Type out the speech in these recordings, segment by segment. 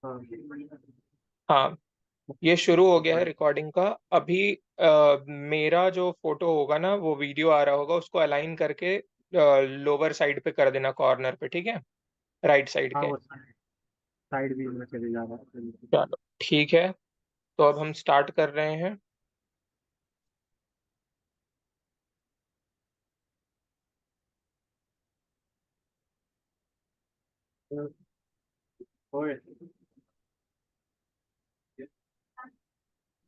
हाँ। हाँ, ये शुरू हो गया है रिकॉर्डिंग का अभी। मेरा जो फोटो होगा ना, वो वीडियो आ रहा होगा, उसको अलाइन करके लोअर साइड पे कर देना, कॉर्नर पे, ठीक है, राइट साइड हाँ के। वो साइड व्यू में चले जा रहा है। चलो ठीक है, तो अब हम स्टार्ट कर रहे हैं। ओए,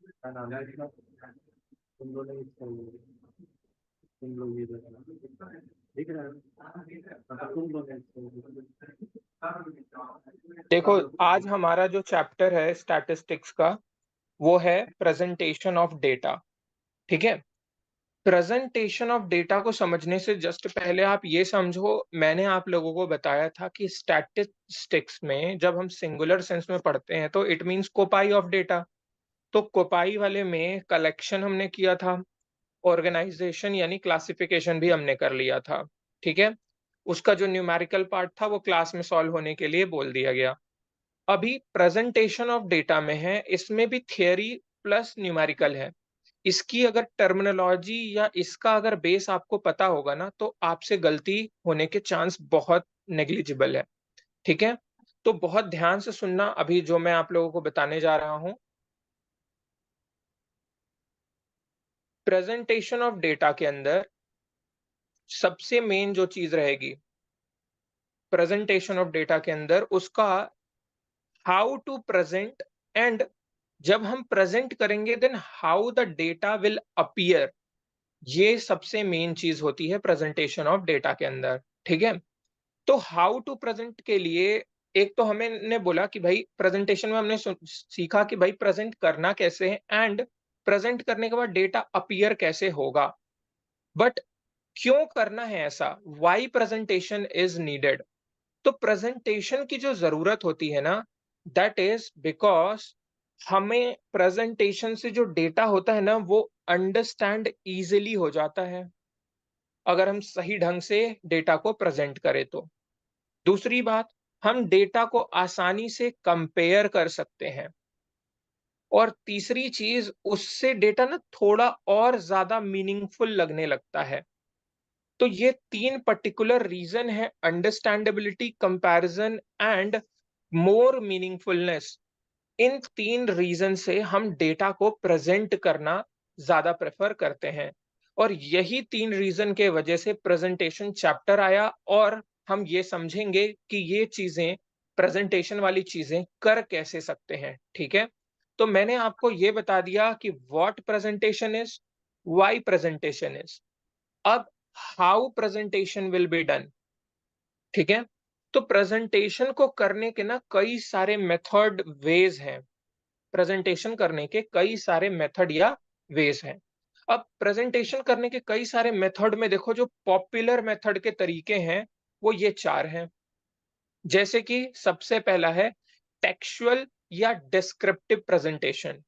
क्या नाम है इसका? तुम लोग नहीं तुम लोग ये दिख रहा है, मतलब तुम लोग देखो, आज हमारा जो चैप्टर है स्टैटिस्टिक्स का, वो है प्रेजेंटेशन ऑफ डेटा। ठीक है, प्रेजेंटेशन ऑफ डेटा को समझने से जस्ट पहले आप ये समझो, मैंने आप लोगों को बताया था कि स्टैटिस्टिक्स में जब हम सिंगुलर सेंस में पढ़ते हैं तो इट मींस कोपाई ऑफ डेटा। तो कोपाई वाले में कलेक्शन हमने किया था, ऑर्गेनाइजेशन यानी क्लासिफिकेशन भी हमने कर लिया था। ठीक है, उसका जो न्यूमेरिकल पार्ट था वो क्लास में सॉल्व होने के लिए बोल दिया गया। अभी प्रेजेंटेशन ऑफ डेटा में है, इसमें भी थियरी प्लस न्यूमेरिकल है। इसकी अगर टर्मिनोलॉजी या इसका अगर बेस आपको पता होगा ना, तो आपसे गलती होने के चांस बहुत नेग्लिजिबल है। ठीक है, तो बहुत ध्यान से सुनना अभी जो मैं आप लोगों को बताने जा रहा हूं। प्रेजेंटेशन ऑफ डेटा के अंदर सबसे मेन जो चीज रहेगी प्रेजेंटेशन ऑफ डेटा के अंदर, उसका हाउ टू प्रेजेंट, एंड जब हम प्रेजेंट करेंगे then how the data will appear. ये सबसे मेन चीज होती है प्रेजेंटेशन ऑफ डेटा के अंदर। ठीक है, तो हाउ टू प्रेजेंट के लिए एक तो हमें ने बोला कि भाई प्रेजेंटेशन में हमने सीखा कि भाई प्रेजेंट करना कैसे है, एंड प्रेजेंट करने के बाद डेटा अपीयर कैसे होगा। बट क्यों करना है ऐसा, वाई प्रेजेंटेशन इज नीडेड। तो प्रेजेंटेशन की जो जरूरत होती है ना, दैट इज बिकॉज हमें प्रेजेंटेशन से जो डेटा होता है ना, वो अंडरस्टैंड इजिली हो जाता है अगर हम सही ढंग से डेटा को प्रेजेंट करें तो। दूसरी बात, हम डेटा को आसानी से कंपेयर कर सकते हैं। और तीसरी चीज, उससे डेटा ना थोड़ा और ज्यादा मीनिंगफुल लगने लगता है। तो ये तीन पर्टिकुलर रीजन है, understandability, comparison and more meaningfulness. इन तीन रीजन से हम डेटा को प्रेजेंट करना ज्यादा प्रेफर करते हैं। और यही तीन रीजन के वजह से प्रेजेंटेशन चैप्टर आया, और हम ये समझेंगे कि ये चीजें, प्रेजेंटेशन वाली चीजें कर कैसे सकते हैं। ठीक है, तो मैंने आपको ये बता दिया कि what presentation is, why presentation is. अब how presentation will be done. ठीक है, तो प्रेजेंटेशन को करने के ना कई सारे मेथड वेज हैं। प्रेजेंटेशन करने के कई सारे मेथड या वेज हैं। अब प्रेजेंटेशन करने के कई सारे मेथड में देखो, जो पॉपुलर मेथड के तरीके हैं वो ये चार हैं। जैसे कि सबसे पहला है टेक्सचुअल या डिस्क्रिप्टिव प्रेजेंटेशन।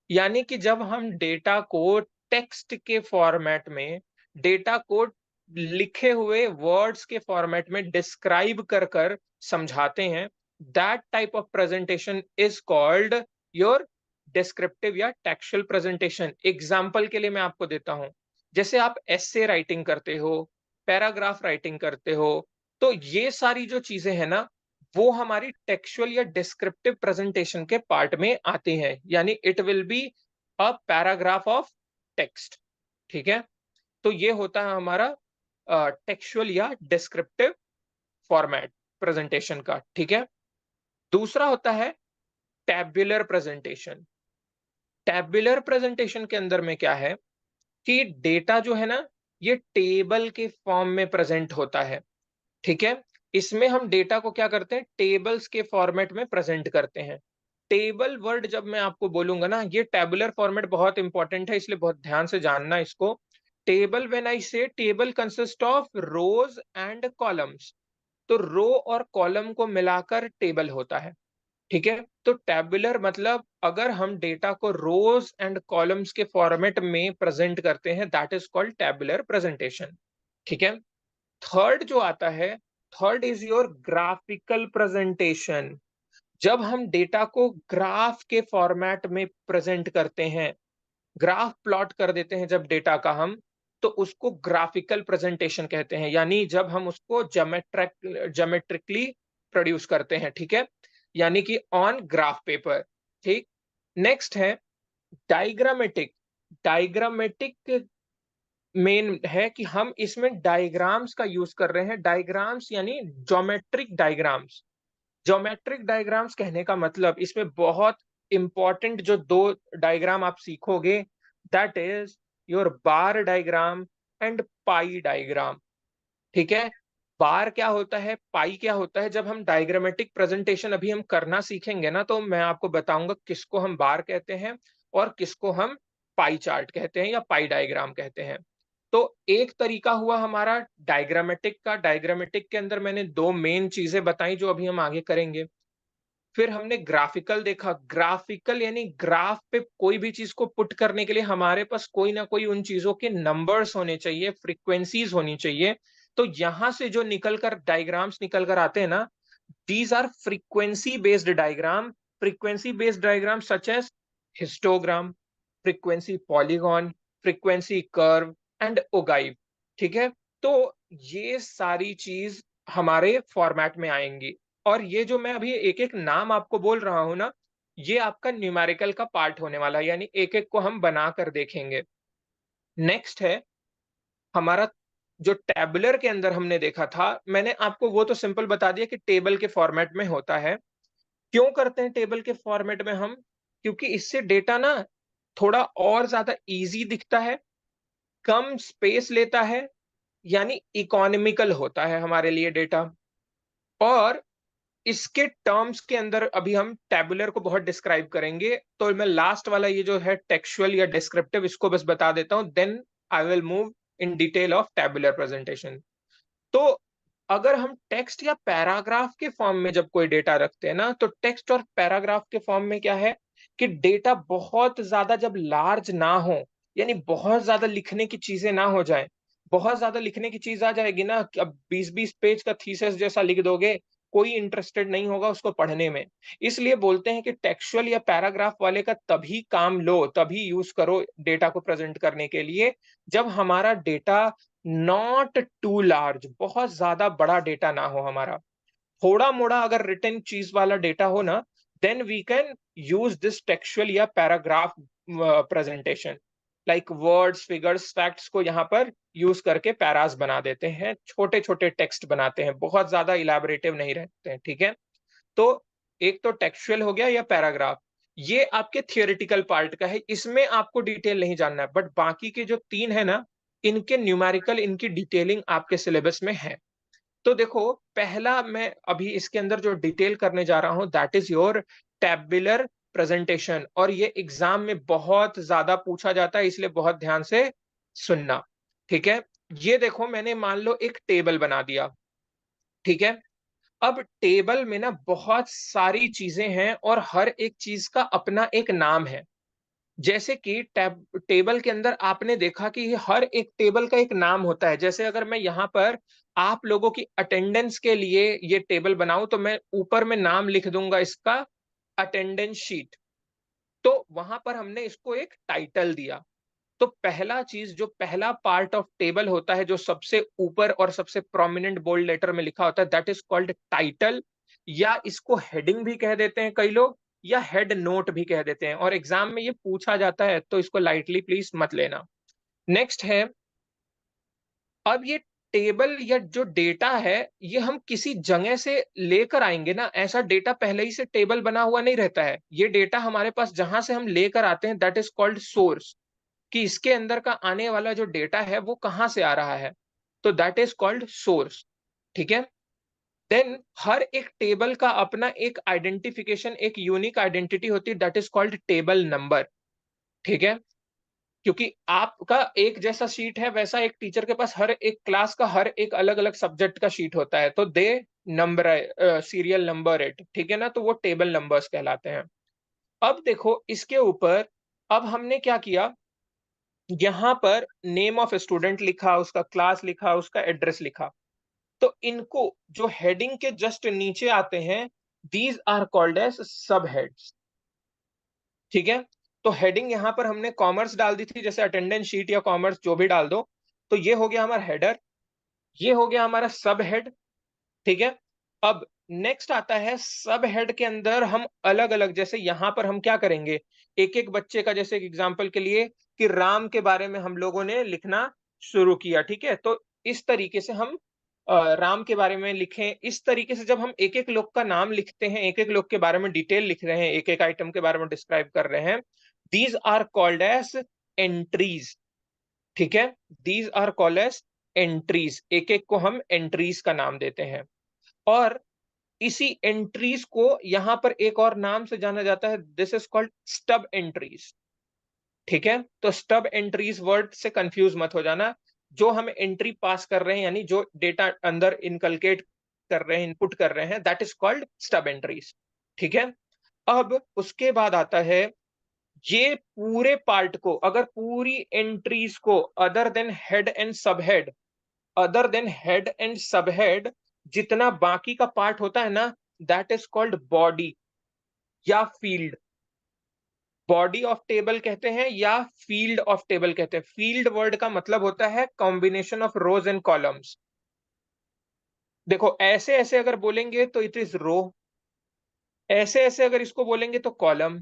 यानी कि जब हम डेटा को टेक्स्ट के फॉर्मेट में, डेटा को लिखे हुए वर्ड्स के फॉर्मेट में डिस्क्राइब कर कर समझाते हैं, that type of presentation is called your descriptive या टेक्सचुअल प्रेजेंटेशन। एग्जाम्पल के लिए मैं आपको देता हूं, जैसे आप एसे राइटिंग करते हो, पैराग्राफ राइटिंग करते हो, तो ये सारी जो चीजें हैं ना, वो हमारी टेक्सचुअल या डिस्क्रिप्टिव प्रेजेंटेशन के पार्ट में आते हैं। यानी it will be a paragraph of text. ठीक है, तो ये होता है हमारा टेक्सचुअल या डिस्क्रिप्टिव फॉर्मेट प्रेजेंटेशन का। ठीक है, दूसरा होता है टैब्यूलर प्रेजेंटेशन। टैब्यूलर प्रेजेंटेशन के अंदर में क्या है कि डेटा जो है ना, ये टेबल के फॉर्म में प्रेजेंट होता है। ठीक है, इसमें हम डेटा को क्या करते हैं, टेबल्स के फॉर्मेट में प्रेजेंट करते हैं। टेबल वर्ड जब मैं आपको बोलूंगा ना, ये टेबुलर फॉर्मेट बहुत इंपॉर्टेंट है, इसलिए बहुत ध्यान से जानना इसको। टेबल, व्हेन आई से table consist of rose and columns, तो रो और कॉलम को मिलाकर टेबल होता है। ठीक है, तो टेबुलर मतलब अगर हम डेटा को रोज एंड कॉलम्स के फॉर्मेट में प्रेजेंट करते हैं, that is called tabular presentation. ठीक है, थर्ड जो आता है, third is your graphical presentation. जब हम डेटा को ग्राफ के फॉर्मेट में प्रेजेंट करते हैं, ग्राफ प्लॉट कर देते हैं जब डेटा का हम, तो उसको ग्राफिकल प्रेजेंटेशन कहते हैं, यानी जब हम उसको ज्योमेट्रिकली प्रोड्यूस करते हैं, ठीक है, यानी कि ऑन ग्राफ पेपर। ठीक। नेक्स्ट है डायग्रामेटिक। डायग्रामेटिक मेन है कि हम इसमें डायग्राम्स का यूज कर रहे हैं। डायग्राम्स यानी ज्योमेट्रिक डायग्राम्स। ज्योमेट्रिक डायग्राम्स कहने का मतलब इसमें बहुत इंपॉर्टेंट जो दो डायग्राम आप सीखोगे, that is your bar diagram and pi diagram. ठीक है। बार क्या होता है, पाई क्या होता है, जब हम डायग्रामेटिक प्रेजेंटेशन अभी हम करना सीखेंगे ना, तो मैं आपको बताऊंगा किसको हम बार कहते हैं और किसको हम पाई चार्ट कहते हैं या पाई डायग्राम कहते हैं। तो एक तरीका हुआ हमारा डायग्रामेटिक का। डायग्रामेटिक के अंदर मैंने दो मेन चीजें बताई जो अभी हम आगे करेंगे। फिर हमने ग्राफिकल देखा। ग्राफिकल यानी ग्राफ पे कोई भी चीज को पुट करने के लिए हमारे पास कोई ना कोई उन चीजों के नंबर्स होने चाहिए, फ्रीक्वेंसीज होनी चाहिए। तो यहां से जो निकलकर डायग्राम्स निकल कर आते हैं ना, these are frequency based diagram। frequency based diagram such as histogram, frequency polygon, frequency curve and ogive। ठीक है। तो ये सारी चीज हमारे फॉर्मेट में आएंगी। और ये जो मैं अभी एक एक नाम आपको बोल रहा हूं ना, ये आपका न्यूमेरिकल का पार्ट होने वाला है, यानी एक एक को हम बना कर देखेंगे। नेक्स्ट है हमारा जो टैबुलर के अंदर हमने देखा था, मैंने आपको वो तो सिंपल बता दिया कि टेबल के फॉर्मेट में होता है। क्यों करते हैं टेबल के फॉर्मेट में हम? क्योंकि इससे डेटा ना थोड़ा और ज्यादा इजी दिखता है, कम स्पेस लेता है, यानी इकोनॉमिकल होता है हमारे लिए डेटा। और इसके टर्म्स के अंदर अभी हम टैबुलर को बहुत डिस्क्राइब करेंगे, तो मैं लास्ट वाला ये जो है टेक्सचुअल या डिस्क्रिप्टिव, इसको बस बता देता हूं, then I will move in detail of tabular presentation. तो अगर हम टेक्स्ट या पैराग्राफ के फॉर्म में जब कोई डेटा रखते हैं ना, तो टेक्स्ट और पैराग्राफ के फॉर्म में क्या है कि डेटा बहुत ज्यादा जब लार्ज ना हो, यानी बहुत ज्यादा लिखने की चीजें ना हो जाए। बहुत ज्यादा लिखने की चीज आ जाएगी ना कि अब 20-20 पेज का थीसिस जैसा लिख दोगे, कोई इंटरेस्टेड नहीं होगा उसको पढ़ने में। इसलिए बोलते हैं कि टेक्सचुअल या पैराग्राफ वाले का तभी काम लो, तभी यूज करो डेटा को प्रेजेंट करने के लिए, जब हमारा डेटा नॉट टू लार्ज, बहुत ज्यादा बड़ा डेटा ना हो हमारा। थोड़ा मोड़ा अगर रिटन चीज वाला डेटा हो ना, then we can use this textual या paragraph presentation. Like words, figures, facts को यहाँ पर यूज करके पैरास बना देते हैं, छोटे छोटे टेक्स्ट बनाते हैं, बहुत ज्यादा इलेबोरेटिव नहीं रहते हैं। ठीक है। तो एक तो टेक्सचुअल हो गया या पैराग्राफ, ये आपके थियोरिटिकल पार्ट का है, इसमें आपको डिटेल नहीं जानना है। बट बाकी के जो तीन है ना, इनके न्यूमेरिकल, इनकी डिटेलिंग आपके सिलेबस में है। तो देखो, पहला मैं अभी इसके अंदर जो डिटेल करने जा रहा हूं, that is your tabular presentation. और ये एग्जाम में बहुत ज्यादा पूछा जाता है, इसलिए बहुत ध्यान से सुनना। ठीक है। ये देखो, मैंने मान लो एक टेबल बना दिया। ठीक है। अब टेबल में ना बहुत सारी चीजें हैं और हर एक चीज का अपना एक नाम है। जैसे कि टेबल के अंदर आपने देखा कि हर एक टेबल का एक नाम होता है। जैसे अगर मैं यहाँ पर आप लोगों की अटेंडेंस के लिए ये टेबल बनाऊं, तो मैं ऊपर में नाम लिख दूंगा इसका, अटेंडेंस शीट। तो वहां पर हमने इसको एक टाइटल दिया। तो पहला चीज, जो पहला पार्ट ऑफ टेबल होता है, जो सबसे ऊपर और सबसे प्रोमिनेंट बोल्ड लेटर में लिखा होता है, दैट इज कॉल्ड टाइटल, या इसको हेडिंग भी कह देते हैं कई लोग, या हेड नोट भी कह देते हैं। और एग्जाम में ये पूछा जाता है, तो इसको लाइटली प्लीज मत लेना। नेक्स्ट है, अब ये टेबल या जो डेटा है, ये हम किसी जगह से लेकर आएंगे ना, ऐसा डेटा पहले ही से टेबल बना हुआ नहीं रहता है। ये डेटा हमारे पास जहां से हम लेकर आते हैं, दैट इज कॉल्ड सोर्स, कि इसके अंदर का आने वाला जो डेटा है वो कहां से आ रहा है, तो दैट इज कॉल्ड सोर्स। ठीक है। देन हर एक टेबल का अपना एक आइडेंटिफिकेशन, एक यूनिक आइडेंटिटी होती है, that is called table number. ठीक है। क्योंकि आपका एक जैसा शीट है, वैसा एक टीचर के पास हर एक क्लास का हर एक अलग अलग सब्जेक्ट का शीट होता है, तो दे नंबर, सीरियल नंबर इट। ठीक है ना, तो वो टेबल नंबर्स कहलाते हैं। अब देखो इसके ऊपर, अब हमने क्या किया, यहां पर नेम ऑफ स्टूडेंट लिखा, उसका क्लास लिखा, उसका एड्रेस लिखा। तो इनको जो हेडिंग के जस्ट नीचे आते हैं, दीज आर कॉल्ड एज सब हेड्स। ठीक है, तो हेडिंग यहां पर हमने कॉमर्स डाल दी थी, जैसे अटेंडेंस शीट या कॉमर्स जो भी डाल दो। तो ये हो गया हमारा हेडर, ये हो गया हमारा सब हेड। ठीक है, अब नेक्स्ट आता है सब हेड के अंदर हम अलग अलग, जैसे यहां पर हम क्या करेंगे, एक एक बच्चे का, जैसे एग्जांपल के लिए कि राम के बारे में हम लोगों ने लिखना शुरू किया। ठीक है, तो इस तरीके से हम राम के बारे में लिखें। इस तरीके से जब हम एक एक लोग का नाम लिखते हैं, एक एक लोग के बारे में डिटेल लिख रहे हैं, एक एक आइटम के बारे में डिस्क्राइब कर रहे हैं, these are called as entries. ठीक है, these are called as entries, एक एक को हम एंट्रीज का नाम देते हैं। और इसी एंट्रीज को यहां पर एक और नाम से जाना जाता है, this is called stub entries. ठीक है, तो स्टब एंट्रीज वर्ड से कंफ्यूज मत हो जाना। जो हम एंट्री पास कर रहे हैं, यानी जो डेटा अंदर इनकलकेट कर रहे हैं, इनपुट कर रहे हैं, that is called stub entries. ठीक है, अब उसके बाद आता है, ये पूरे पार्ट को, अगर पूरी एंट्रीज को अदर देन हेड एंड सब head, other than head and सब हेड, जितना बाकी का पार्ट होता है ना, दैट इज कॉल्ड बॉडी या फील्ड। बॉडी ऑफ टेबल कहते हैं या फील्ड ऑफ टेबल कहते हैं। फील्ड वर्ड का मतलब होता है combination of rose and columns. देखो ऐसे ऐसे अगर बोलेंगे तो इट इज रो, ऐसे ऐसे अगर इसको बोलेंगे तो कॉलम।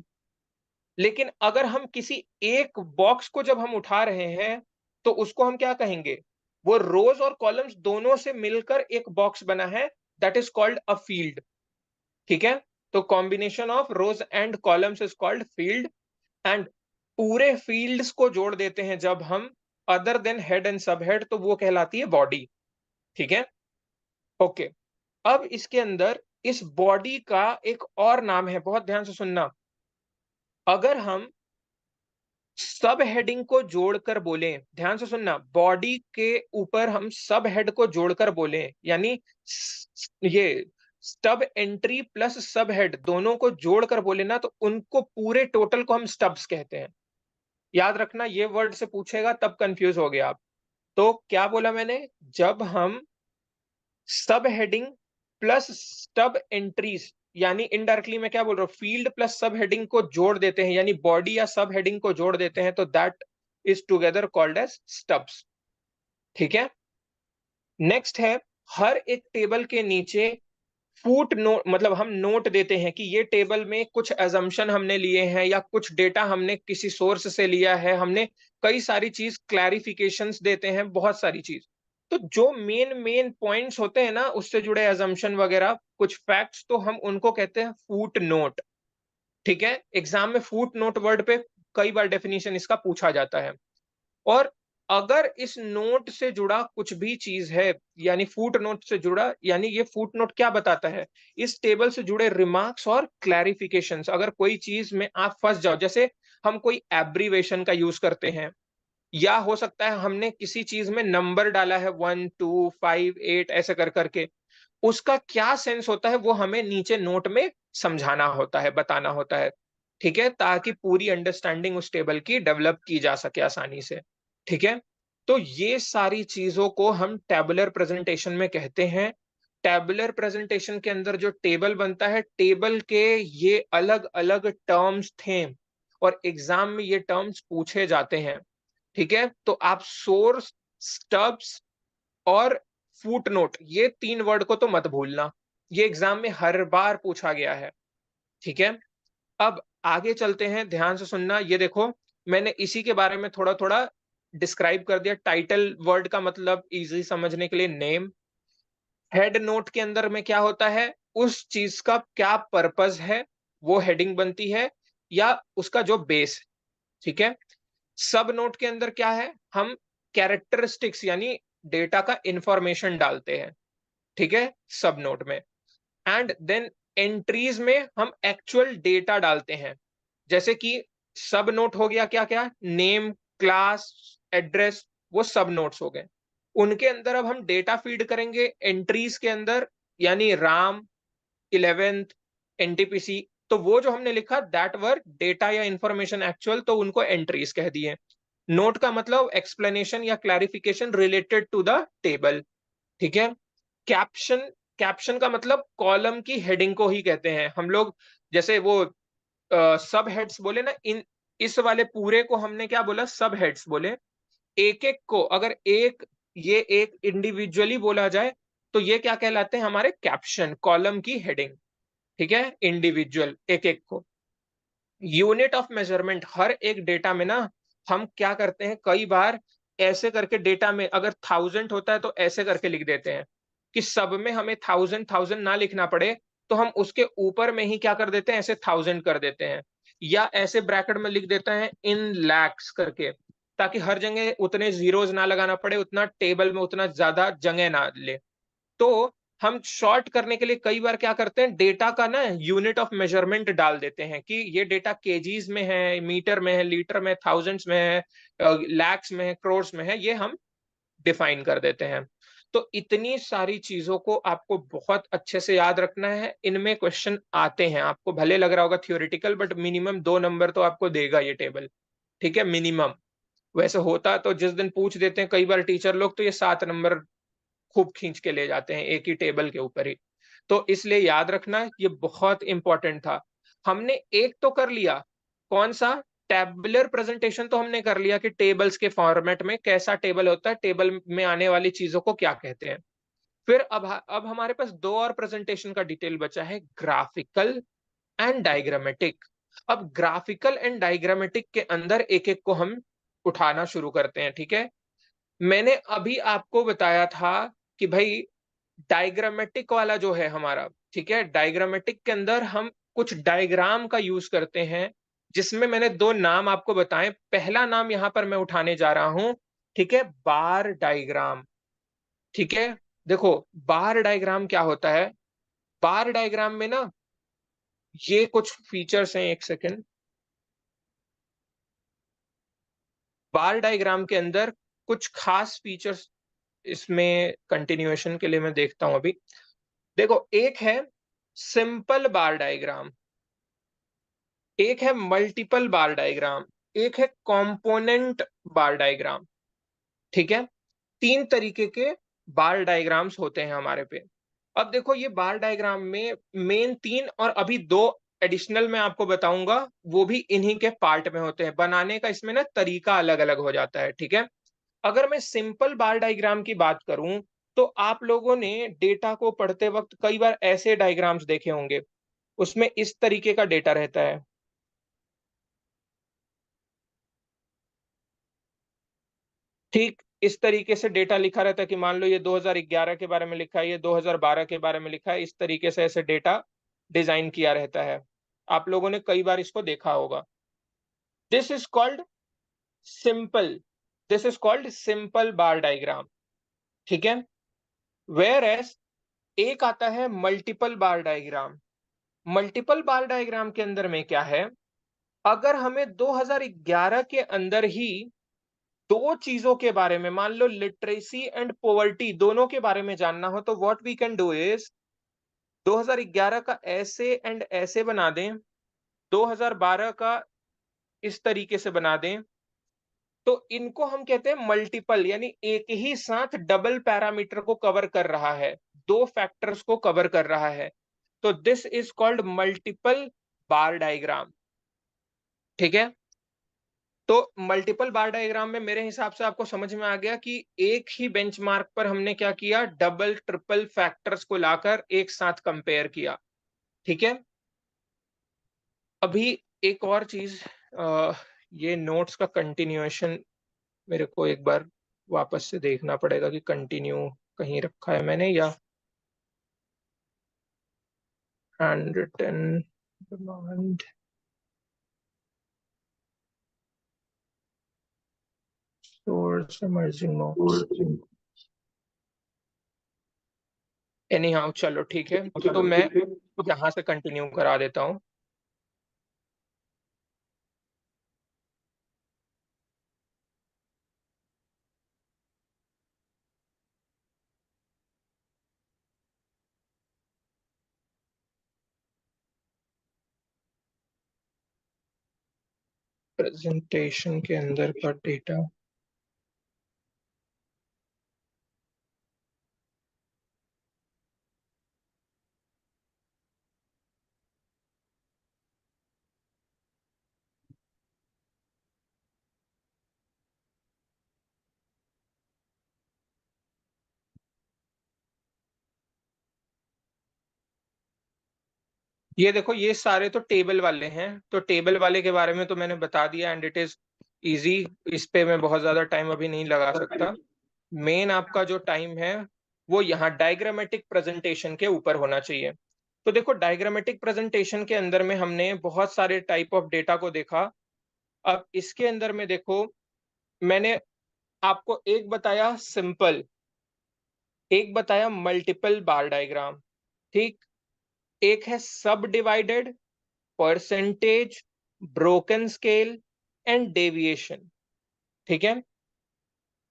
लेकिन अगर हम किसी एक बॉक्स को जब हम उठा रहे हैं तो उसको हम क्या कहेंगे, वो रोज और कॉलम्स दोनों से मिलकर एक बॉक्स बना है, that is called a field. ठीक है, तो combination of rose and columns is called field. And पूरे फील्ड्स को जोड़ देते हैं जब हम, अदर देन हेड एंड सब हेड, तो वो कहलाती है बॉडी। ठीक है, ओके। अब इसके अंदर इस बॉडी का एक और नाम है, बहुत ध्यान से सुनना। अगर हम सब हेडिंग को जोड़कर बोले, ध्यान से सुनना, बॉडी के ऊपर हम सब हेड को जोड़कर बोले, यानी ये स्टब एंट्री प्लस सब हेड दोनों को जोड़कर बोले ना, तो उनको पूरे टोटल को हम स्टब्स कहते हैं। याद रखना, ये वर्ड से पूछेगा तब कंफ्यूज हो गया आप। तो क्या बोला मैंने, जब हम सब हेडिंग प्लस सब एंट्रीज, यानी इनडायरेक्टली मैं क्या बोल रहा हूँ, फील्ड प्लस सब हेडिंग को जोड़ देते हैं, यानी बॉडी या सब हेडिंग को जोड़ देते हैं, तो that is together called as stubs. ठीक है, नेक्स्ट है, हर एक टेबल के नीचे फूट नोट, मतलब हम नोट देते हैं कि ये टेबल में कुछ एजम्पशन हमने लिए हैं या कुछ डेटा हमने किसी सोर्स से लिया है, हमने कई सारी चीज क्लैरिफिकेशंस देते हैं, बहुत सारी चीज। तो जो मेन मेन पॉइंट्स होते हैं ना, उससे जुड़े एजम्पशन वगैरह कुछ फैक्ट्स, तो हम उनको कहते हैं फूट नोट। ठीक है, एग्जाम में फूट नोट वर्ड पे कई बार डेफिनेशन इसका पूछा जाता है। और अगर इस नोट से जुड़ा कुछ भी चीज है, यानी फुट नोट से जुड़ा, यानी ये फुट नोट क्या बताता है, इस टेबल से जुड़े रिमार्क्स और क्लैरिफिकेशंस। अगर कोई चीज में आप फंस जाओ, जैसे हम कोई एब्रीवेशन का यूज करते हैं, या हो सकता है हमने किसी चीज में नंबर डाला है 1 2 5 8 ऐसे कर करके, उसका क्या सेंस होता है वो हमें नीचे नोट में समझाना होता है, बताना होता है। ठीक है, ताकि पूरी अंडरस्टैंडिंग उस टेबल की डेवलप की जा सके आसानी से। ठीक है, तो ये सारी चीजों को हम टेबुलर प्रेजेंटेशन में कहते हैं। टेबुलर प्रेजेंटेशन के अंदर जो टेबल बनता है, टेबल के ये अलग अलग टर्म्स थे और एग्जाम में ये टर्म्स पूछे जाते हैं। ठीक है, तो आप सोर्स, स्टब्स और फुटनोट, ये तीन वर्ड को तो मत भूलना, ये एग्जाम में हर बार पूछा गया है। ठीक है, अब आगे चलते हैं, ध्यान से सुनना। ये देखो, मैंने इसी के बारे में थोड़ा थोड़ा डिस्क्राइब कर दिया। टाइटल वर्ड का मतलब इजी समझने के लिए नेम। हेड नोट के अंदर में क्या होता है, उस चीज का क्या पर्पस है, वो हेडिंग बनती है या उसका जो बेस। ठीक है, सब नोट के अंदर क्या है, हम कैरेक्टरिस्टिक्स यानी डेटा का इंफॉर्मेशन डालते हैं। ठीक है, सब नोट में। एंड देन एंट्रीज में हम एक्चुअल डेटा डालते हैं, जैसे कि सब नोट हो गया क्या क्या, नेम, क्लास, एड्रेस, वो सब नोट्स हो गए। उनके अंदर अब हम डेटा फीड करेंगे एंट्रीज के अंदर, यानी राम, 11th, एनटीपीसी। तो वो जो हमने लिखा दैट वर डेटा या इंफॉर्मेशन एक्चुअल, तो उनको एंट्रीज कह दिए। नोट का मतलब एक्सप्लेनेशन या clarification related to the table. ठीक है, कैप्शन कैप्शन का मतलब कॉलम की हेडिंग को ही कहते हैं हम लोग। जैसे वो सब हेड्स बोले ना, इन इस वाले पूरे को हमने क्या बोला, सब हेड्स बोले। एक एक को अगर ये एक इंडिविजुअली बोला जाए तो ये क्या कहलाते हैं, हमारे कैप्शन, कॉलम की हेडिंग। ठीक है, इंडिविजुअल एक एक को। यूनिट ऑफ मेजरमेंट, हर एक डेटा में ना हम क्या करते हैं, कई बार ऐसे करके डेटा में अगर 1000 होता है तो ऐसे करके लिख देते हैं कि सब में हमें 1000 ना लिखना पड़े, तो हम उसके ऊपर में ही क्या कर देते हैं, ऐसे 1000 कर देते हैं, या ऐसे ब्रैकेट में लिख देते हैं इन लैक्स करके, ताकि हर जगह उतने जीरोज ना लगाना पड़े, उतना टेबल में उतना ज्यादा जगह ना ले। तो हम शॉर्ट करने के लिए कई बार क्या करते हैं, डेटा का ना यूनिट ऑफ मेजरमेंट डाल देते हैं कि ये डेटा केजीज में है, मीटर में है, लीटर में, थाउजेंड्स में है, लैक्स में है, क्रोर्स में है, ये हम डिफाइन कर देते हैं। तो इतनी सारी चीजों को आपको बहुत अच्छे से याद रखना है, इनमें क्वेश्चन आते हैं। आपको भले लग रहा होगा थियोरिटिकल, बट मिनिमम 2 नंबर तो आपको देगा ये टेबल। ठीक है, मिनिमम। वैसे होता तो जिस दिन पूछ देते हैं कई बार टीचर लोग, तो ये 7 नंबर खूब खींच के ले जाते हैं एक ही टेबल के ऊपर ही। तो इसलिए याद रखना, ये बहुत इंपॉर्टेंट था। हमने एक तो कर लिया, कौन सा, टैबुलर प्रेजेंटेशन तो हमने कर लिया कि टेबल्स के फॉर्मेट में कैसा टेबल होता है, टेबल में आने वाली चीजों को क्या कहते हैं। फिर अब हमारे पास दो और प्रेजेंटेशन का डिटेल बचा है, ग्राफिकल एंड डायग्रामेटिक। अब ग्राफिकल एंड डायग्रामेटिक के अंदर एक एक को हम उठाना शुरू करते हैं। ठीक है, मैंने अभी आपको बताया था कि भाई डायग्रामेटिक वाला जो है हमारा, ठीक है, डायग्रामेटिक के अंदर हम कुछ डायग्राम का यूज करते हैं, जिसमें मैंने दो नाम आपको बताए। पहला नाम यहां पर मैं उठाने जा रहा हूं, ठीक है, बार डायग्राम। ठीक है, देखो बार डायग्राम क्या होता है। बार डायग्राम में ना ये कुछ फीचर्स हैं, एक सेकेंड। बार डायग्राम के अंदर कुछ खास फीचर्स, इसमें कंटिन्यूएशन के लिए मैं देखता हूं अभी। देखो, एक है सिंपल बार डायग्राम, एक है मल्टीपल बार डायग्राम, एक है कंपोनेंट बार डायग्राम। ठीक है, 3 तरीके के बार डायग्राम्स होते हैं हमारे पे। अब देखो, ये बार डायग्राम में मेन 3 और अभी 2 एडिशनल मैं आपको बताऊंगा, वो भी इन्हीं के पार्ट में होते हैं। बनाने का इसमें ना तरीका अलग अलग हो जाता है। ठीक है, अगर मैं सिंपल बार डायग्राम की बात करूं, तो आप लोगों ने डेटा को पढ़ते वक्त कई बार ऐसे डायग्राम्स देखे होंगे, उसमें इस तरीके का डेटा रहता है। ठीक इस तरीके से डेटा लिखा रहता है कि मान लो ये 2011 के बारे में लिखा है, ये 2012 के बारे में लिखा है, इस तरीके से ऐसे डेटा डिजाइन किया रहता है। आप लोगों ने कई बार इसको देखा होगा। This is called simple, this is called simple bar diagram. ठीक है, वेयर एज एक आता है मल्टीपल बार डायग्राम। मल्टीपल बार डायग्राम के अंदर में क्या है, अगर हमें 2011 के अंदर ही दो चीजों के बारे में, मान लो लिटरेसी एंड पोवर्टी, दोनों के बारे में जानना हो, तो what we can do is 2011 का ऐसे एंड ऐसे बना दें, 2012 का इस तरीके से बना दें। तो इनको हम कहते हैं मल्टीपल, यानी एक ही साथ डबल पैरामीटर को कवर कर रहा है, दो फैक्टर्स को कवर कर रहा है। तो this is called multiple bar diagram. ठीक है, तो मल्टीपल बार डायग्राम में मेरे हिसाब से आपको समझ में आ गया कि एक ही बेंचमार्क पर हमने क्या किया, डबल ट्रिपल फैक्टर्स को लाकर एक साथ कंपेयर किया। ठीक है, अभी एक और चीज, ये नोट्स का कंटिन्यूएशन मेरे को एक बार वापस से देखना पड़ेगा कि कंटिन्यू कहीं रखा है मैंने, या hand written demand source emerging notes. Anyhow, चलो ठीक है, तो मैं यहाँ से कंटिन्यू करा देता हूँ। प्रेजेंटेशन के अंदर का डेटा, ये देखो, ये सारे तो टेबल वाले हैं, तो टेबल वाले के बारे में तो मैंने बता दिया एंड इट इज इजी। इस पे मैं बहुत ज्यादा टाइम अभी नहीं लगा सकता। मेन आपका जो टाइम है वो यहाँ डायग्रामेटिक प्रेजेंटेशन के ऊपर होना चाहिए। तो देखो, डायग्रामेटिक प्रेजेंटेशन के अंदर में हमने बहुत सारे टाइप ऑफ डेटा को देखा। अब इसके अंदर में देखो, मैंने आपको एक बताया सिंपल, एक बताया मल्टीपल बार डायग्राम, ठीक, एक है सब divided, percentage, broken scale and deviation. ठीक है।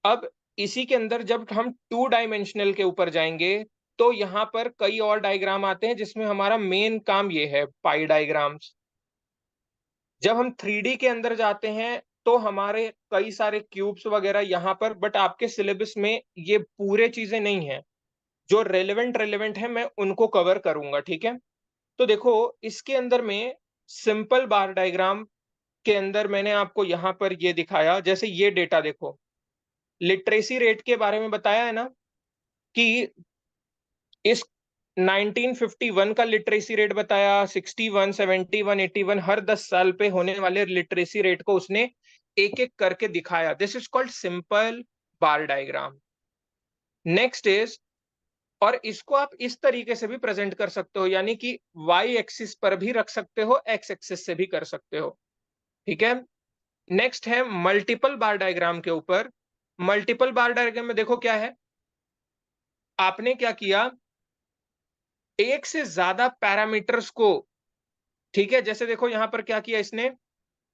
अब इसी के अंदर जब हम टू डायमेंशनल के ऊपर जाएंगे तो यहाँ पर कई और डायग्राम आते हैं, जिसमें हमारा मेन काम ये है पाई डायग्राम्स। जब हम 3D के अंदर जाते हैं तो हमारे कई सारे क्यूब्स वगैरह यहाँ पर, बट आपके सिलेबस में ये पूरे चीजें नहीं है। जो रेलेवेंट रेलेवेंट है मैं उनको कवर करूंगा, ठीक है। तो देखो, इसके अंदर में सिंपल बार डायग्राम के अंदर मैंने आपको यहाँ पर ये दिखाया, जैसे ये डेटा देखो, लिटरेसी रेट के बारे में बताया है ना कि इस 1951 का लिटरेसी रेट बताया, 61, 71, 81, हर 10 साल पे होने वाले लिटरेसी रेट को उसने एक एक करके दिखाया। This is called simple bar diagram. Next is, और इसको आप इस तरीके से भी प्रेजेंट कर सकते हो, यानी कि वाई एक्सिस पर भी रख सकते हो, एक्स एक्सिस से भी कर सकते हो, ठीक है। नेक्स्ट है मल्टीपल बार डायग्राम के ऊपर। मल्टीपल बार डायग्राम में देखो क्या है, आपने क्या किया, एक से ज्यादा पैरामीटर्स को, ठीक है, जैसे देखो यहां पर क्या किया इसने,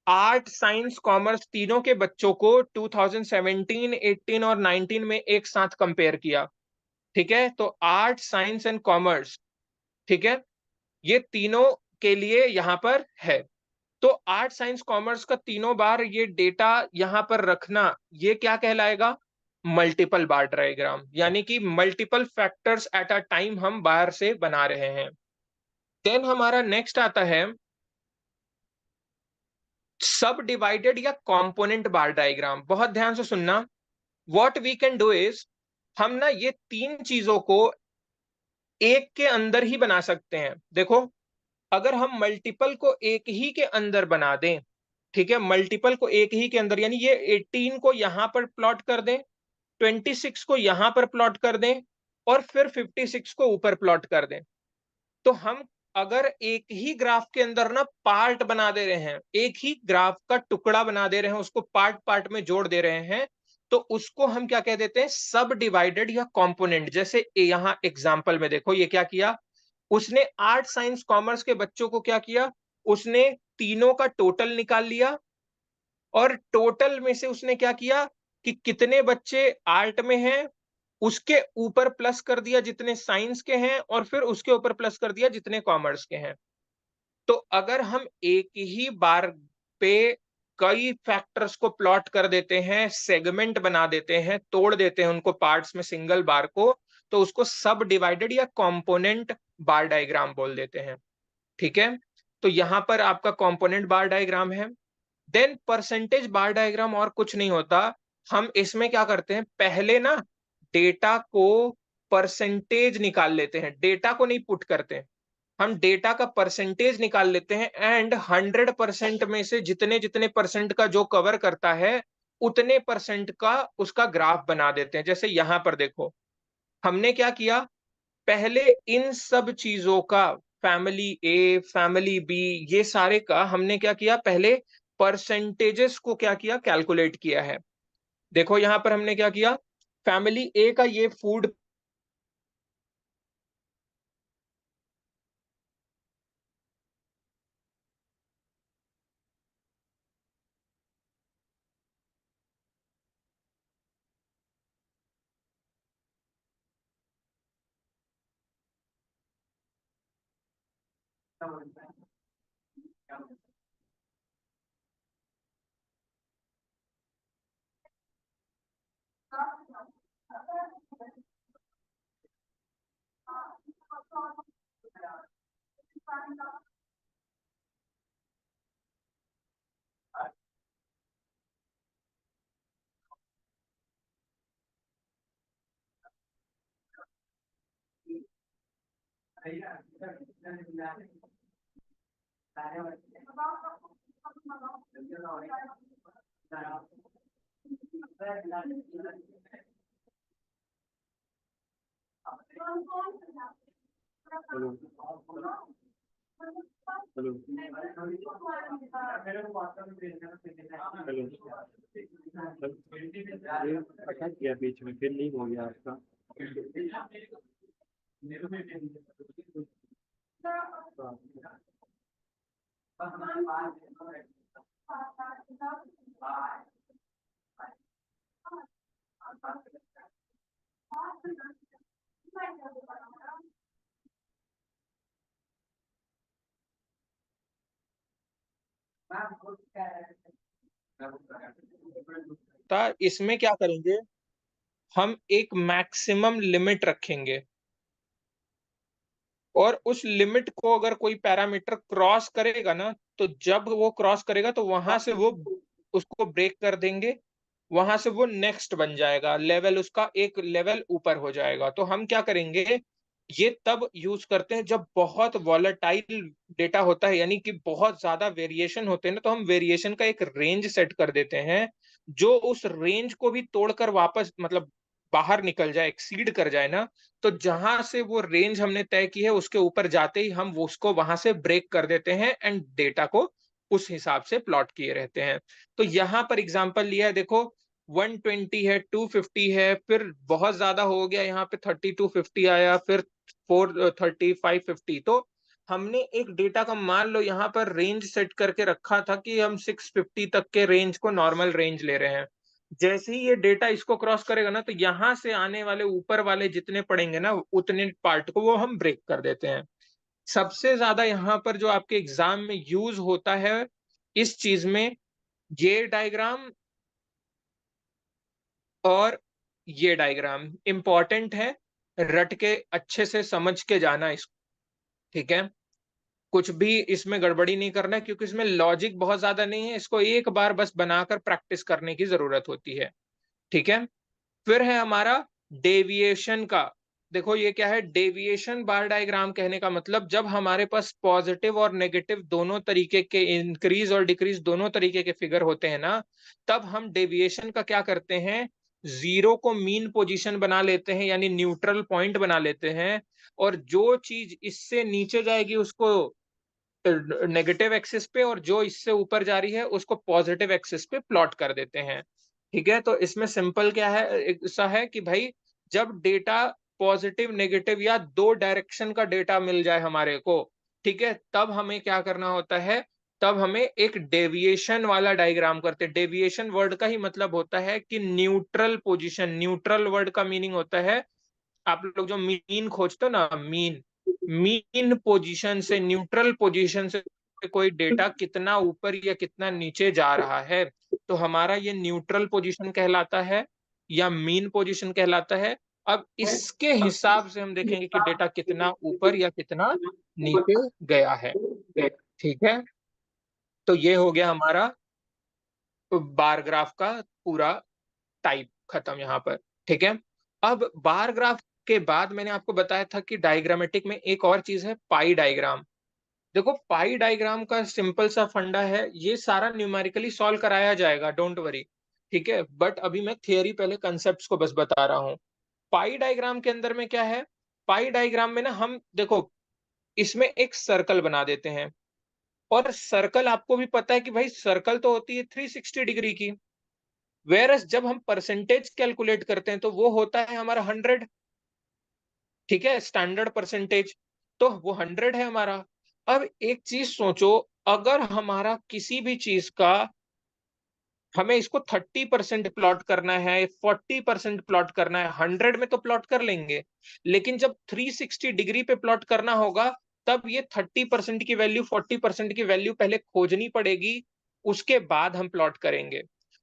आर्ट साइंस कॉमर्स तीनों के बच्चों को 2017, 18 और 19 में एक साथ कंपेयर किया, ठीक है। तो आर्ट साइंस एंड कॉमर्स, ठीक है, ये तीनों के लिए यहां पर है। तो आर्ट साइंस कॉमर्स का तीनों बार ये डेटा यहां पर रखना, ये क्या कहलाएगा, मल्टीपल बार डायग्राम, यानी कि multiple factors at a time हम बाहर से बना रहे हैं। देन हमारा नेक्स्ट आता है सब डिवाइडेड या कंपोनेंट बार डायग्राम। बहुत ध्यान से सुनना, what we can do is, हम ना ये तीन चीजों को एक के अंदर ही बना सकते हैं। देखो, अगर हम मल्टीपल को एक ही के अंदर बना दें, ठीक है, मल्टीपल को एक ही के अंदर, यानी ये 18 को यहां पर प्लॉट कर दें, 26 को यहां पर प्लॉट कर दें और फिर 56 को ऊपर प्लॉट कर दें, तो हम अगर एक ही ग्राफ के अंदर ना पार्ट बना दे रहे हैं, एक ही ग्राफ का टुकड़ा बना दे रहे हैं, उसको पार्ट पार्ट में जोड़ दे रहे हैं, तो उसको हम क्या कह देते हैं, सब डिवाइडेड या कंपोनेंट। जैसे यहां एग्जांपल में देखो, ये क्या किया उसने, आर्ट साइंस कॉमर्स के बच्चों को क्या किया, उसने तीनों का टोटल निकाल लिया और टोटल में से उसने क्या किया कि कितने बच्चे आर्ट में हैं उसके ऊपर प्लस कर दिया जितने साइंस के हैं, और फिर उसके ऊपर प्लस कर दिया जितने कॉमर्स के हैं। तो अगर हम एक ही बार पे कई फैक्टर्स को प्लॉट कर देते हैं, सेगमेंट बना देते हैं, तोड़ देते हैं उनको पार्ट्स में सिंगल बार को, तो उसको सब डिवाइडेड या कंपोनेंट बार डायग्राम बोल देते हैं, ठीक है। तो यहां पर आपका कंपोनेंट बार डायग्राम है। देन परसेंटेज बार डायग्राम और कुछ नहीं होता, हम इसमें क्या करते हैं, पहले ना डेटा को परसेंटेज निकाल लेते हैं, डेटा को नहीं पुट करते, हम डेटा का परसेंटेज निकाल लेते हैं एंड 100% में से जितने जितने परसेंट का जो कवर करता है उतने परसेंट का उसका ग्राफ बना देते हैं। जैसे यहां पर देखो, हमने क्या किया, पहले इन सब चीजों का, फैमिली ए, फैमिली बी, ये सारे का हमने क्या किया, पहले परसेंटेजेस को क्या किया, कैलकुलेट किया है। देखो यहां पर हमने क्या किया, फैमिली ए का ये फूड, हेलो हेलो हेलो, ये अटक गया बीच में, फिर लीव हो गया आपका। तो इसमें क्या करेंगे, हम एक मैक्सिमम लिमिट रखेंगे और उस लिमिट को अगर कोई पैरामीटर क्रॉस करेगा ना, तो जब वो क्रॉस करेगा तो वहां से वो उसको ब्रेक कर देंगे, वहां से वो नेक्स्ट बन जाएगा, लेवल उसका एक लेवल ऊपर हो जाएगा। तो हम क्या करेंगे, ये तब यूज करते हैं जब बहुत वॉलेटाइल डेटा होता है, यानी कि बहुत ज्यादा वेरिएशन होते हैं ना, तो हम वेरिएशन का एक रेंज सेट कर देते हैं, जो उस रेंज को भी तोड़कर वापस मतलब बाहर निकल जाए, एक्सीड कर जाए ना, तो जहां से वो रेंज हमने तय की है उसके ऊपर जाते ही हम उसको वहां से ब्रेक कर देते हैं एंड डेटा को उस हिसाब से प्लॉट किए रहते हैं। तो यहाँ पर एग्जांपल लिया है, देखो 120 है, 250 है, फिर बहुत ज्यादा हो गया यहाँ पे 3250 आया, फिर 430 550। तो हमने एक डेटा का मान लो यहाँ पर रेंज सेट करके रखा था कि हम 650 तक के रेंज को नॉर्मल रेंज ले रहे हैं। जैसे ही ये डेटा इसको क्रॉस करेगा ना, तो यहाँ से आने वाले ऊपर वाले जितने पड़ेंगे ना, उतने पार्ट को वो हम ब्रेक कर देते हैं। सबसे ज्यादा यहाँ पर जो आपके एग्जाम में यूज होता है इस चीज में, ये डायग्राम और ये डायग्राम इंपॉर्टेंट है, रट के अच्छे से समझ के जाना इसको, ठीक है। कुछ भी इसमें गड़बड़ी नहीं करना है, क्योंकि इसमें लॉजिक बहुत ज्यादा नहीं है, इसको एक बार बस बनाकर प्रैक्टिस करने की जरूरत होती है, ठीक है। फिर है हमारा डेविएशन का। देखो ये क्या है, डेविएशन बार डायग्राम कहने का मतलब, जब हमारे पास पॉजिटिव और नेगेटिव दोनों तरीके के, इंक्रीज और डिक्रीज दोनों तरीके के फिगर होते हैं ना, तब हम डेविएशन का क्या करते हैं, जीरो को मीन पोजीशन बना लेते हैं, यानी न्यूट्रल पॉइंट बना लेते हैं, और जो चीज इससे नीचे जाएगी उसको नेगेटिव एक्सिस पे, और जो इससे ऊपर जा रही है उसको पॉजिटिव एक्सिस पे प्लॉट कर देते हैं, ठीक है। तो इसमें सिंपल क्या है, ऐसा है कि भाई जब डेटा पॉजिटिव नेगेटिव या दो डायरेक्शन का डेटा मिल जाए हमारे को, ठीक है, तब हमें क्या करना होता है, तब हमें एक डेविएशन वाला डायग्राम करते हैं। डेविएशन वर्ड का ही मतलब होता है कि न्यूट्रल पोजीशन। न्यूट्रल वर्ड का मीनिंग होता है, आप लोग जो मीन खोजते हो ना, मीन, मीन पोजीशन से, न्यूट्रल पोजीशन से कोई डेटा कितना ऊपर या कितना नीचे जा रहा है, तो हमारा ये न्यूट्रल पोजीशन कहलाता है या मीन पोजीशन कहलाता है। अब इसके हिसाब से हम देखेंगे कि डेटा कितना ऊपर या कितना नीचे गया है, ठीक है। तो ये हो गया हमारा बार ग्राफ का पूरा टाइप खत्म यहाँ पर, ठीक है। अब बार ग्राफ के बाद मैंने आपको बताया था कि डायग्रामेटिक में एक और चीज है, पाई डायग्राम। देखो पाई डायग्राम का सिंपल सा फंडा है, ये सारा न्यूमेरिकली सॉल्व कराया जाएगा, डोंट वरी, ठीक है। बट अभी मैं थियरी पहले कंसेप्ट को बस बता रहा हूँ। पाई डायग्राम के अंदर में क्या है, पाई डायग्राम में ना हम देखो इसमें एक सर्कल बना देते हैं, और सर्कल आपको भी पता है कि भाई सर्कल तो होती है 360 डिग्री की, वेरस जब हम परसेंटेज कैलकुलेट करते हैं तो वो होता है हमारा 100, ठीक है, स्टैंडर्ड परसेंटेज, तो वो 100 है हमारा। अब एक चीज सोचो, अगर हमारा किसी भी चीज का हमें इसको 30% प्लॉट करना है, 40% प्लॉट करना है, 100 में तो प्लॉट कर लेंगे, लेकिन जब 360 डिग्री पे प्लॉट करना होगा, तब ये 30% की वैल्यू, 40% की वैल्यू पहले खोजनी पड़ेगी, उसके बाद हम प्लॉट करेंगे।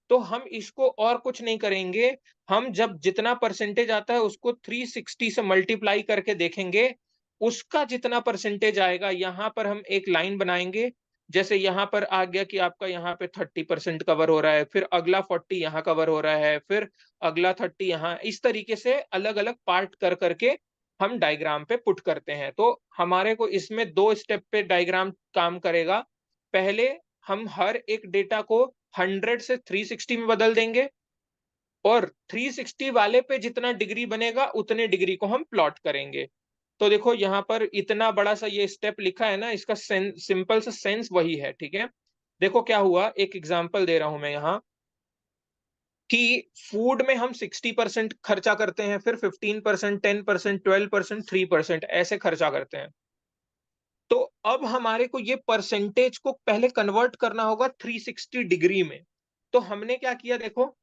तो हम इसको और कुछ नहीं करेंगे, हम जब जितना परसेंटेज आता है उसको 360 से मल्टीप्लाई करके देखेंगे, उसका जितना परसेंटेज आएगा यहाँ पर हम एक लाइन बनाएंगे। जैसे यहाँ पर आ गया कि आपका यहाँ पे 30% कवर हो रहा है, फिर अगला 40 यहाँ कवर हो रहा है, फिर अगला 30 यहाँ, इस तरीके से अलग अलग पार्ट कर करके हम डायग्राम पे पुट करते हैं। तो हमारे को इसमें 2 स्टेप पे डायग्राम काम करेगा। पहले हम हर एक डेटा को 100 से 360 में बदल देंगे और 360 वाले पे जितना डिग्री बनेगा उतने डिग्री को हम प्लॉट करेंगे। तो देखो यहाँ पर इतना बड़ा सा ये स्टेप लिखा है ना, इसका सिंपल सा सेंस वही है, ठीक है। देखो क्या हुआ, एक एग्जांपल दे रहा हूं मैं यहाँ कि फूड में हम 60% खर्चा करते हैं, फिर 15%, 10%, 12%, 3% ऐसे खर्चा करते हैं। तो अब हमारे को ये परसेंटेज को पहले कन्वर्ट करना होगा 360 डिग्री में। तो हमने क्या किया देखो,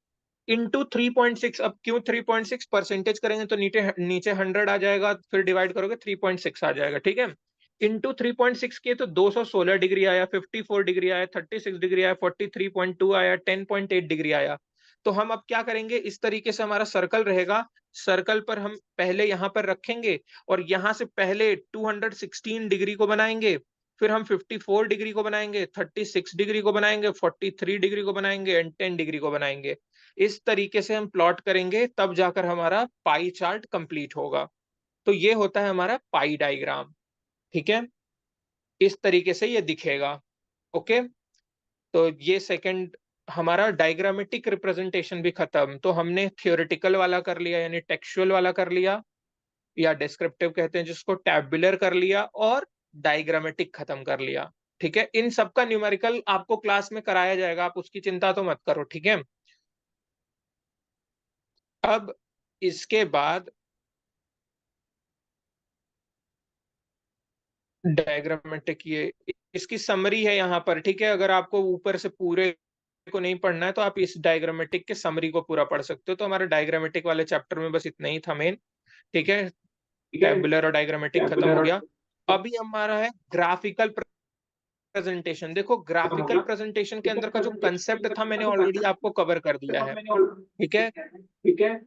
इंटू 3.6। अब क्यों 3.6? परसेंटेज करेंगे तो नीचे नीचे 100 आ जाएगा, फिर डिवाइड करोगे 3.6 आ जाएगा, ठीक है। इंटू 3.6 किए तो 216 डिग्री आया, 54 डिग्री आया, 36 डिग्री आया, 43.2 आया, 10.8 डिग्री आया। तो हम अब क्या करेंगे, इस तरीके से हमारा सर्कल रहेगा। सर्कल पर हम पहले यहाँ पर रखेंगे और यहाँ से पहले 216 डिग्री को बनाएंगे, फिर हम 54 डिग्री को बनाएंगे, 36 डिग्री को बनाएंगे, 43 डिग्री को बनाएंगे एंड 10 डिग्री को बनाएंगे। इस तरीके से हम प्लॉट करेंगे, तब जाकर हमारा पाई चार्ट कंप्लीट होगा। तो ये होता है हमारा पाई डायग्राम, ठीक है। इस तरीके से ये दिखेगा। ओके, तो ये सेकंड हमारा डायग्रामेटिक रिप्रेजेंटेशन भी खत्म। तो हमने थियोरेटिकल वाला कर लिया, यानी टेक्सचुअल वाला कर लिया, या डिस्क्रिप्टिव कहते हैं जिसको, टैबुलर कर लिया, और डायग्रामेटिक खत्म कर लिया, ठीक है। इन सबका न्यूमेरिकल आपको क्लास में कराया जाएगा, आप उसकी चिंता तो मत करो, ठीक है। अब इसके बाद डायग्रामेटिक, ये इसकी समरी है यहाँ पर, ठीक है। अगर आपको ऊपर से पूरे को नहीं पढ़ना है तो आप इस डायग्रामेटिक के समरी को पूरा पढ़ सकते हो। तो हमारे डायग्रामेटिक वाले चैप्टर में बस इतना ही था मेन, ठीक है। टेबुलर और डायग्रामेटिक खत्म हो गया। अभी हमारा है ग्राफिकल प्रेजेंटेशन। देखो ग्राफिकल प्रेजेंटेशन के अंदर का जो कंसेप्ट था मैंने ऑलरेडी आपको कवर कर दिया है, ठीक है।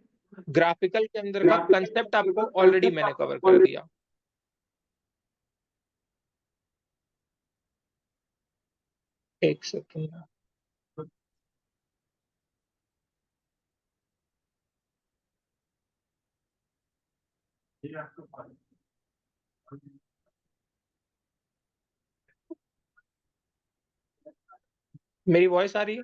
ग्राफिकल के अंदर का कंसेप्ट आपको ऑलरेडी मैंने कवर कर दिया। एक सेकंड, मेरी वॉइस आ रही है?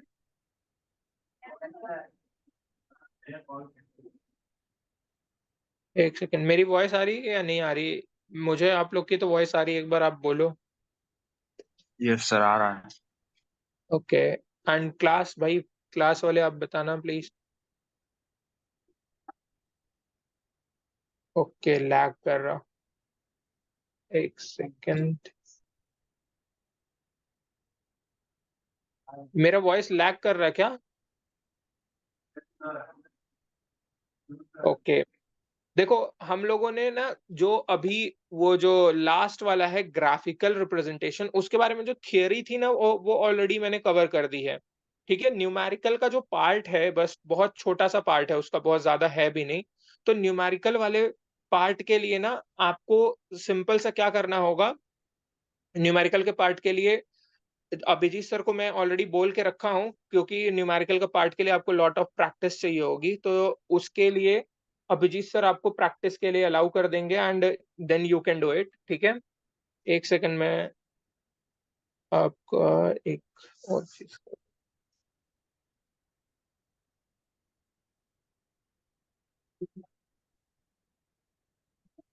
एक सेकंड, मेरी वॉइस आ रही है या नहीं आ रही? मुझे आप लोग की तो वॉइस आ रही है, एक बार आप बोलो। यस सर, आ रहा है। ओके, एंड क्लास भाई, क्लास वाले आप बताना प्लीज। ओके, लैग कर रहा, एक सेकंड। मेरा वॉइस लैग कर रहा है क्या? ओके, देखो हम लोगों ने ना जो अभी वो जो लास्ट वाला है ग्राफिकल रिप्रेजेंटेशन, उसके बारे में जो थियरी थी ना वो ऑलरेडी मैंने कवर कर दी है, ठीक है। न्यूमेरिकल का जो पार्ट है बस बहुत छोटा सा पार्ट है उसका, बहुत ज्यादा है भी नहीं। तो न्यूमेरिकल वाले पार्ट के लिए ना आपको सिंपल सा क्या करना होगा, न्यूमेरिकल के पार्ट के लिए अभिजीत सर को मैं ऑलरेडी बोल के रखा हूँ, क्योंकि न्यूमेरिकल का पार्ट के लिए आपको लॉट ऑफ प्रैक्टिस चाहिए होगी। तो उसके लिए अभिजीत सर आपको प्रैक्टिस के लिए अलाउ कर देंगे and then you can do it, ठीक है। एक सेकंड में आपका एक और चीज,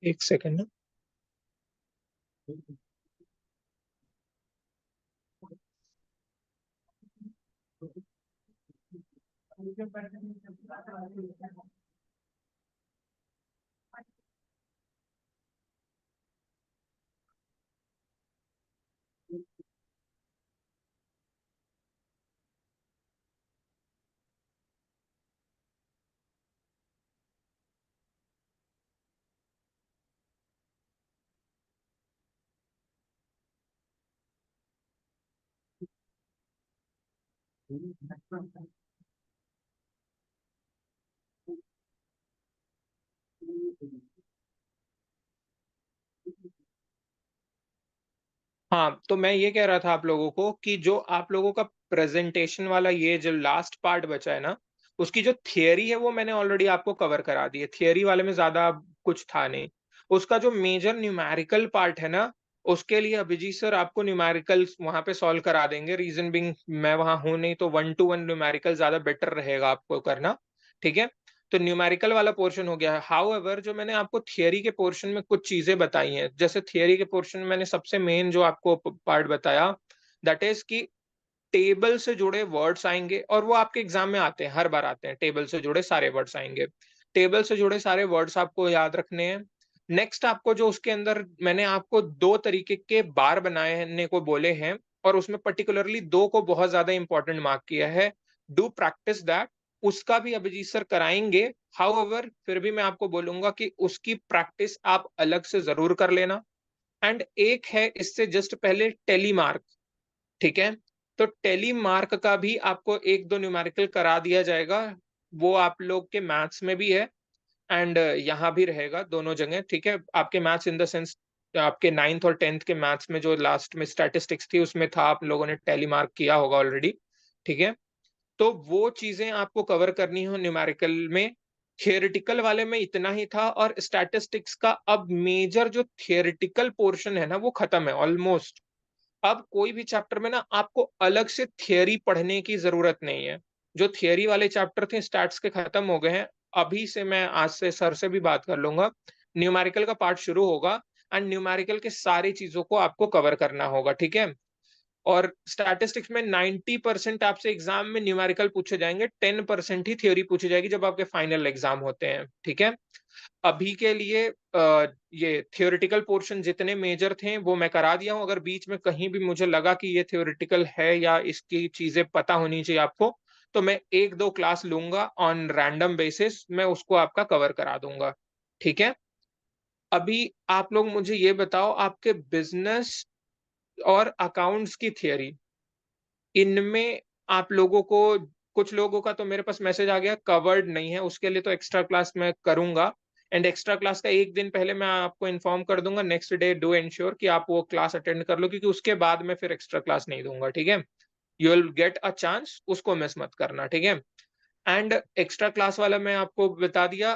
एक सेकंड ना। हाँ, तो मैं ये कह रहा था आप लोगों को कि जो आप लोगों का प्रेजेंटेशन वाला ये जो लास्ट पार्ट बचा है ना, उसकी जो थियरी है वो मैंने ऑलरेडी आपको कवर करा दी है। थियरी वाले में ज्यादा कुछ था नहीं। उसका जो मेजर न्यूमेरिकल पार्ट है ना, उसके लिए अभिजीत सर आपको न्यूमेरिकल वहां पे सॉल्व करा देंगे। रीजन बिंग मैं वहां हूं नहीं, तो 1-to-1 न्यूमेरिकल ज्यादा बेटर रहेगा आपको करना, ठीक है। तो न्यूमेरिकल वाला पोर्शन हो गया है। हाउएवर जो मैंने आपको थियरी के पोर्शन में कुछ चीजें बताई हैं, जैसे थियरी के पोर्शन में मैंने सबसे मेन जो आपको पार्ट बताया, दैट इज कि टेबल से जुड़े वर्ड्स आएंगे, और वो आपके एग्जाम में आते हैं, हर बार आते हैं, टेबल से जुड़े सारे वर्ड्स आएंगे। टेबल से जुड़े सारे वर्ड्स आपको याद रखने हैं। नेक्स्ट आपको जो उसके अंदर मैंने आपको 2 तरीके के बार बनाने को बोले हैं, और उसमें पर्टिकुलरली 2 को बहुत ज्यादा इंपॉर्टेंट मार्क किया है। डू प्रैक्टिस दैट, उसका भी अभिजीत सर कराएंगे। हाउएवर फिर भी मैं आपको बोलूंगा कि उसकी प्रैक्टिस आप अलग से जरूर कर लेना। एंड एक है इससे जस्ट पहले टेलीमार्क, ठीक है। तो टेलीमार्क का भी आपको 1-2 न्यूमेरिकल करा दिया जाएगा। वो आप लोग के मैथ्स में भी है एंड यहाँ भी रहेगा, दोनों जगह, ठीक है। आपके मैथ्स इन द सेंस आपके 9th और 10th के मैथ्स में जो लास्ट में स्टैटिस्टिक्स थी उसमें था, आप लोगों ने टेलीमार्क किया होगा ऑलरेडी, ठीक है। तो वो चीजें आपको कवर करनी हो न्यूमेरिकल में। थियोरिटिकल वाले में इतना ही था, और स्टैटिस्टिक्स का अब मेजर जो थियोरिटिकल पोर्शन है ना, वो खत्म है ऑलमोस्ट। अब कोई भी चैप्टर में ना आपको अलग से थियरी पढ़ने की जरूरत नहीं है। जो थियरी वाले चैप्टर थे स्टैट्स के खत्म हो गए हैं। अभी से मैं आज से सर से भी बात कर लूंगा, न्यूमेरिकल का पार्ट शुरू होगा, एंड न्यूमेरिकल के सारी चीजों को आपको कवर करना होगा, ठीक है। और स्टैटिस्टिक्स में 90% आपसे एग्जाम में न्यूमेरिकल पूछे जाएंगे, 10% ही थ्योरी पूछी जाएगी जब आपके फाइनल एग्जाम होते हैं, ठीक है। अभी के लिए ये थियोरिटिकल पोर्शन जितने मेजर थे वो मैं करा दिया हूं। अगर बीच में कहीं भी मुझे लगा कि ये थियोरिटिकल है या इसकी चीजें पता होनी चाहिए आपको, तो मैं 1-2 क्लास लूंगा ऑन रैंडम बेसिस, मैं उसको आपका कवर करा दूंगा, ठीक है। अभी आप लोग मुझे ये बताओ, आपके बिजनेस और अकाउंट्स की थियरी, इनमें आप लोगों को, कुछ लोगों का तो मेरे पास मैसेज आ गया कवर्ड नहीं है, उसके लिए तो एक्स्ट्रा क्लास मैं करूंगा। एंड एक्स्ट्रा क्लास का एक दिन पहले मैं आपको इन्फॉर्म कर दूंगा, नेक्स्ट डे डू एंश्योर कि आप वो क्लास अटेंड कर लो, क्योंकि उसके बाद मैं फिर एक्स्ट्रा क्लास नहीं दूंगा, ठीक है। You will get a chance, उसको मिस मत करना, ठीक है। एंड एक्स्ट्रा क्लास वाला मैं आपको बता दिया।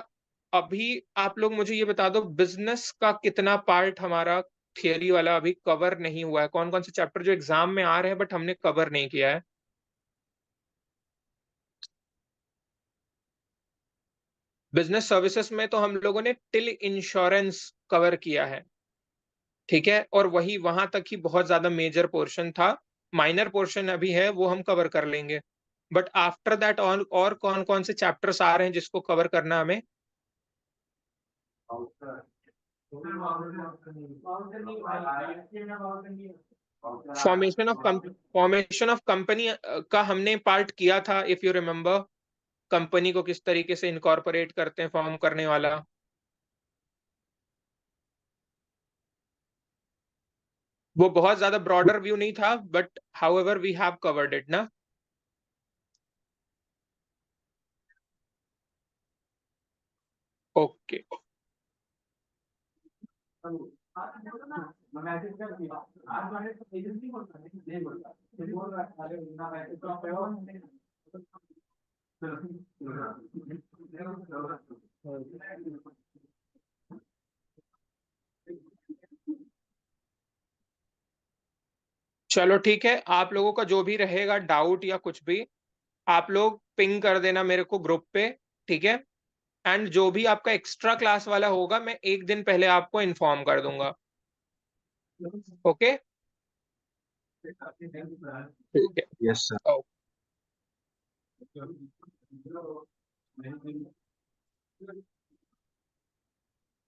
अभी आप लोग मुझे ये बता दो, बिजनेस का कितना पार्ट हमारा थियरी वाला अभी कवर नहीं हुआ है, कौन कौन से चैप्टर जो एग्जाम में आ रहे हैं बट हमने कवर नहीं किया है। बिजनेस सर्विसेज में तो हम लोगों ने टिल इंश्योरेंस कवर किया है, ठीक है। और वही वहां तक ही बहुत ज्यादा मेजर पोर्शन था। माइनर पोर्शन अभी है, वो हम कवर कर लेंगे। बट आफ्टर दैट और कौन कौन से चैप्टर्स आ रहे हैं जिसको कवर करना हमें। फॉर्मेशन ऑफ कंपनी का हमने पार्ट किया था, इफ यू रिमेम्बर। कंपनी को किस तरीके से इनकॉर्पोरेट करते हैं, फॉर्म करने वाला। वो बहुत ज्यादा ब्रॉडर व्यू नहीं था, but however we have covered it ना। ओके। चलो ठीक है, आप लोगों का जो भी रहेगा डाउट या कुछ भी, आप लोग पिंग कर देना मेरे को ग्रुप पे, ठीक है। एंड जो भी आपका एक्स्ट्रा क्लास वाला होगा मैं एक दिन पहले आपको इन्फॉर्म कर दूंगा, ओके। ठीक है। Yes, sir. ओके।